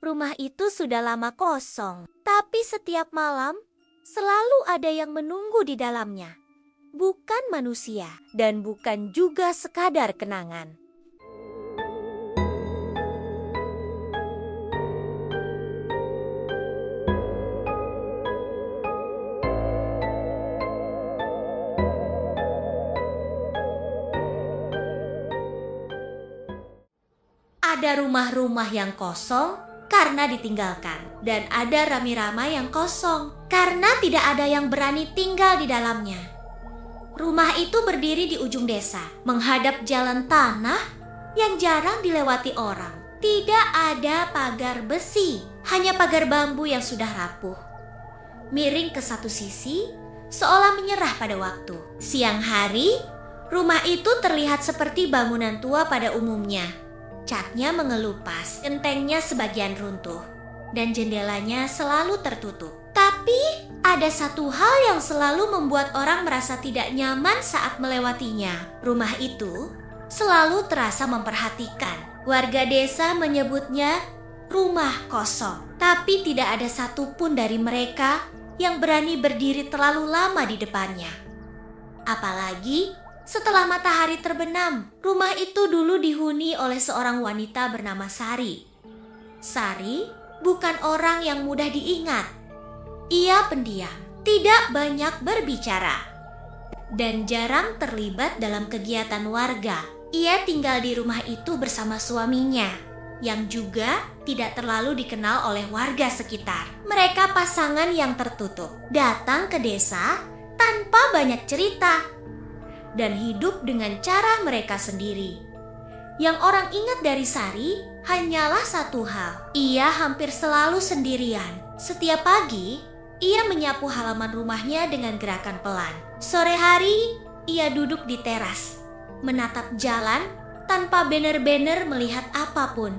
Rumah itu sudah lama kosong, tapi setiap malam selalu ada yang menunggu di dalamnya. Bukan manusia dan bukan juga sekadar kenangan. Ada rumah-rumah yang kosong karena ditinggalkan, dan ada rami-ramai yang kosong karena tidak ada yang berani tinggal di dalamnya. Rumah itu berdiri di ujung desa, menghadap jalan tanah yang jarang dilewati orang. Tidak ada pagar besi, hanya pagar bambu yang sudah rapuh. Miring ke satu sisi, seolah menyerah pada waktu. Siang hari, rumah itu terlihat seperti bangunan tua pada umumnya. Catnya mengelupas, gentengnya sebagian runtuh, dan jendelanya selalu tertutup. Tapi ada satu hal yang selalu membuat orang merasa tidak nyaman saat melewatinya. Rumah itu selalu terasa memperhatikan. Warga desa menyebutnya rumah kosong, tapi tidak ada satupun dari mereka yang berani berdiri terlalu lama di depannya. Apalagi setelah matahari terbenam, rumah itu dulu dihuni oleh seorang wanita bernama Sari. Sari bukan orang yang mudah diingat. Ia pendiam, tidak banyak berbicara, dan jarang terlibat dalam kegiatan warga. Ia tinggal di rumah itu bersama suaminya, yang juga tidak terlalu dikenal oleh warga sekitar. Mereka pasangan yang tertutup, datang ke desa tanpa banyak cerita dan hidup dengan cara mereka sendiri. Yang orang ingat dari Sari hanyalah satu hal. Ia hampir selalu sendirian. Setiap pagi, ia menyapu halaman rumahnya dengan gerakan pelan. Sore hari, ia duduk di teras, menatap jalan tanpa benar-benar melihat apapun.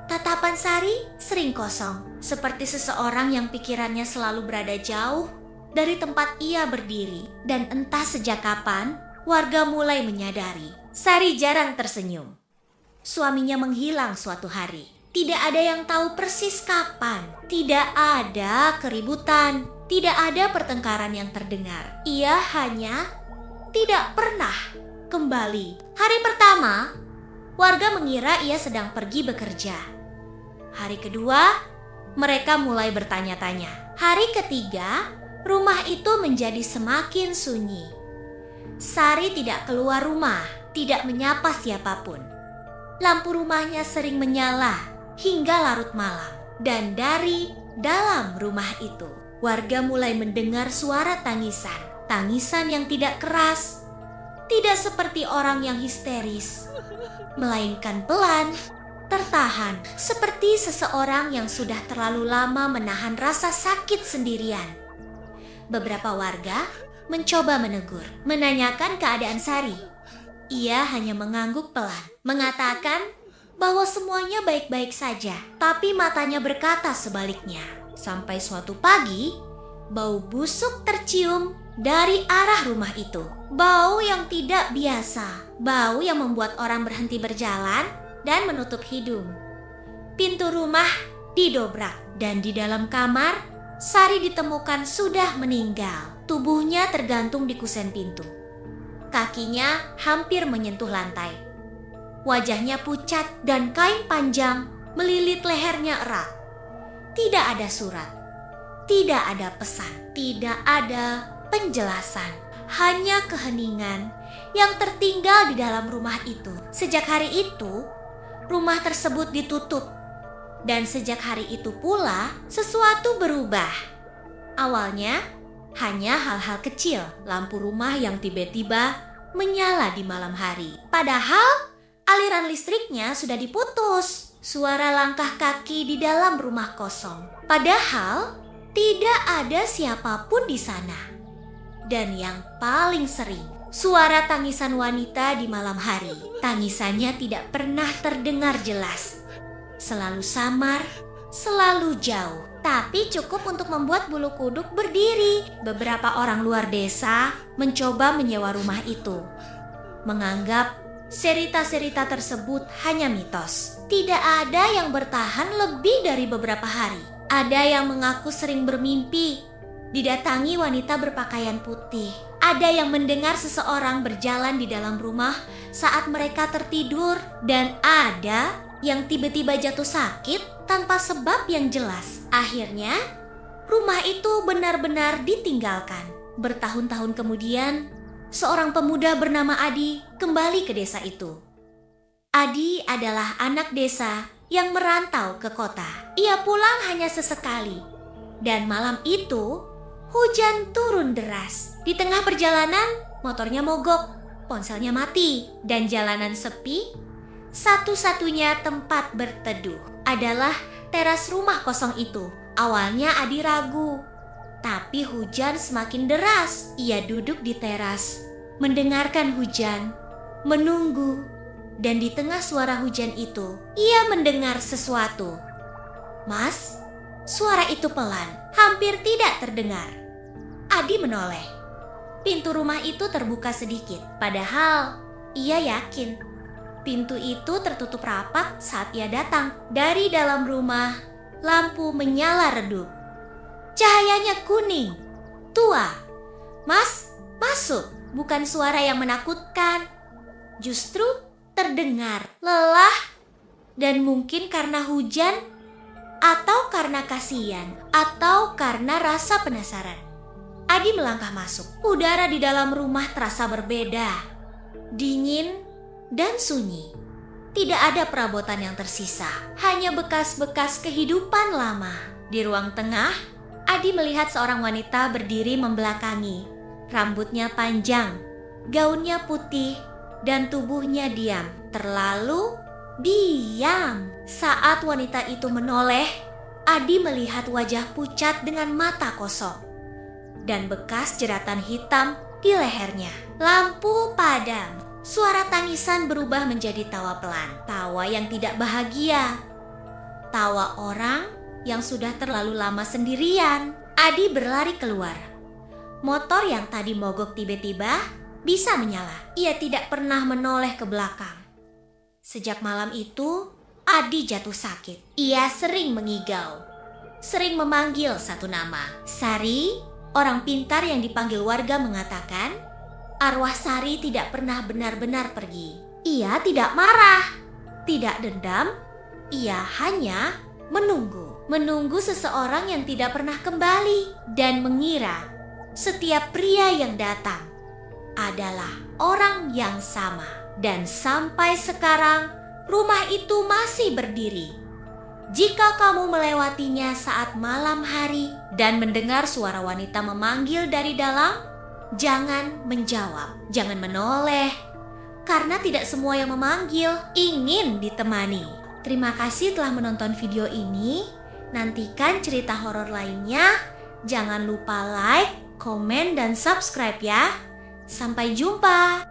Tatapan Sari sering kosong, seperti seseorang yang pikirannya selalu berada jauh dari tempat ia berdiri. Dan entah sejak kapan, warga mulai menyadari Sari jarang tersenyum. Suaminya menghilang suatu hari. Tidak ada yang tahu persis kapan. Tidak ada keributan. Tidak ada pertengkaran yang terdengar. Ia hanya tidak pernah kembali. Hari pertama, warga mengira ia sedang pergi bekerja. Hari kedua, mereka mulai bertanya-tanya. Hari ketiga, rumah itu menjadi semakin sunyi. Sari tidak keluar rumah, tidak menyapa siapapun. Lampu rumahnya sering menyala hingga larut malam. Dan dari dalam rumah itu, warga mulai mendengar suara tangisan. Tangisan yang tidak keras, tidak seperti orang yang histeris, melainkan pelan, tertahan, seperti seseorang yang sudah terlalu lama menahan rasa sakit sendirian. Beberapa warga mencoba menegur, menanyakan keadaan Sari. Ia hanya mengangguk pelan, mengatakan bahwa semuanya baik-baik saja, tapi matanya berkata sebaliknya. Sampai suatu pagi, bau busuk tercium dari arah rumah itu. Bau yang tidak biasa, bau yang membuat orang berhenti berjalan dan menutup hidung. Pintu rumah didobrak, dan di dalam kamar, Sari ditemukan sudah meninggal. Tubuhnya tergantung di kusen pintu. Kakinya hampir menyentuh lantai. Wajahnya pucat dan kain panjang melilit lehernya erat. Tidak ada surat, tidak ada pesan, tidak ada penjelasan. Hanya keheningan yang tertinggal di dalam rumah itu. Sejak hari itu, rumah tersebut ditutup. Dan sejak hari itu pula, sesuatu berubah. Awalnya, hanya hal-hal kecil, lampu rumah yang tiba-tiba menyala di malam hari. Padahal, aliran listriknya sudah diputus. Suara langkah kaki di dalam rumah kosong. Padahal, tidak ada siapapun di sana. Dan yang paling sering, suara tangisan wanita di malam hari. Tangisannya tidak pernah terdengar jelas. Selalu samar, selalu jauh, tapi cukup untuk membuat bulu kuduk berdiri. Beberapa orang luar desa mencoba menyewa rumah itu, menganggap Cerita-cerita tersebut hanya mitos. Tidak ada yang bertahan lebih dari beberapa hari. Ada yang mengaku sering bermimpi didatangi wanita berpakaian putih. Ada yang mendengar seseorang berjalan di dalam rumah saat mereka tertidur. Dan ada yang tiba-tiba jatuh sakit tanpa sebab yang jelas. Akhirnya, rumah itu benar-benar ditinggalkan. Bertahun-tahun kemudian, seorang pemuda bernama Adi kembali ke desa itu. Adi adalah anak desa yang merantau ke kota. Ia pulang hanya sesekali. Dan malam itu, hujan turun deras. Di tengah perjalanan, motornya mogok, ponselnya mati, dan jalanan sepi. Satu-satunya tempat berteduh adalah teras rumah kosong itu. Awalnya Adi ragu, tapi hujan semakin deras. Ia duduk di teras, mendengarkan hujan, menunggu, dan di tengah suara hujan itu, ia mendengar sesuatu. "Mas," suara itu pelan, hampir tidak terdengar. Adi menoleh. Pintu rumah itu terbuka sedikit, padahal ia yakin pintu itu tertutup rapat saat ia datang. Dari dalam rumah, lampu menyala redup. Cahayanya kuning, tua. "Mas, masuk." Bukan suara yang menakutkan, justru terdengar lelah, dan mungkin karena hujan, atau karena kasihan, atau karena rasa penasaran. Adi melangkah masuk. Udara di dalam rumah terasa berbeda, dingin dan sunyi. Tidak ada perabotan yang tersisa, hanya bekas-bekas kehidupan lama. Di ruang tengah, Adi melihat seorang wanita berdiri membelakangi. Rambutnya panjang, gaunnya putih, dan tubuhnya diam. Terlalu diam. Saat wanita itu menoleh, Adi melihat wajah pucat dengan mata kosong dan bekas jeratan hitam di lehernya. Lampu padam. Suara tangisan berubah menjadi tawa pelan. Tawa yang tidak bahagia. Tawa orang yang sudah terlalu lama sendirian. Adi berlari keluar. Motor yang tadi mogok tiba-tiba bisa menyala. Ia tidak pernah menoleh ke belakang. Sejak malam itu, Adi jatuh sakit. Ia sering mengigau, sering memanggil satu nama. Sari, orang pintar yang dipanggil warga, mengatakan arwah Sari tidak pernah benar-benar pergi. Ia tidak marah, tidak dendam. Ia hanya menunggu seseorang yang tidak pernah kembali, dan mengira setiap pria yang datang adalah orang yang sama. Dan sampai sekarang, rumah itu masih berdiri. Jika kamu melewatinya saat malam hari dan mendengar suara wanita memanggil dari dalam, jangan menjawab, jangan menoleh, karena tidak semua yang memanggil ingin ditemani. Terima kasih telah menonton video ini. Nantikan cerita horor lainnya. Jangan lupa like, komen, dan subscribe ya. Sampai jumpa.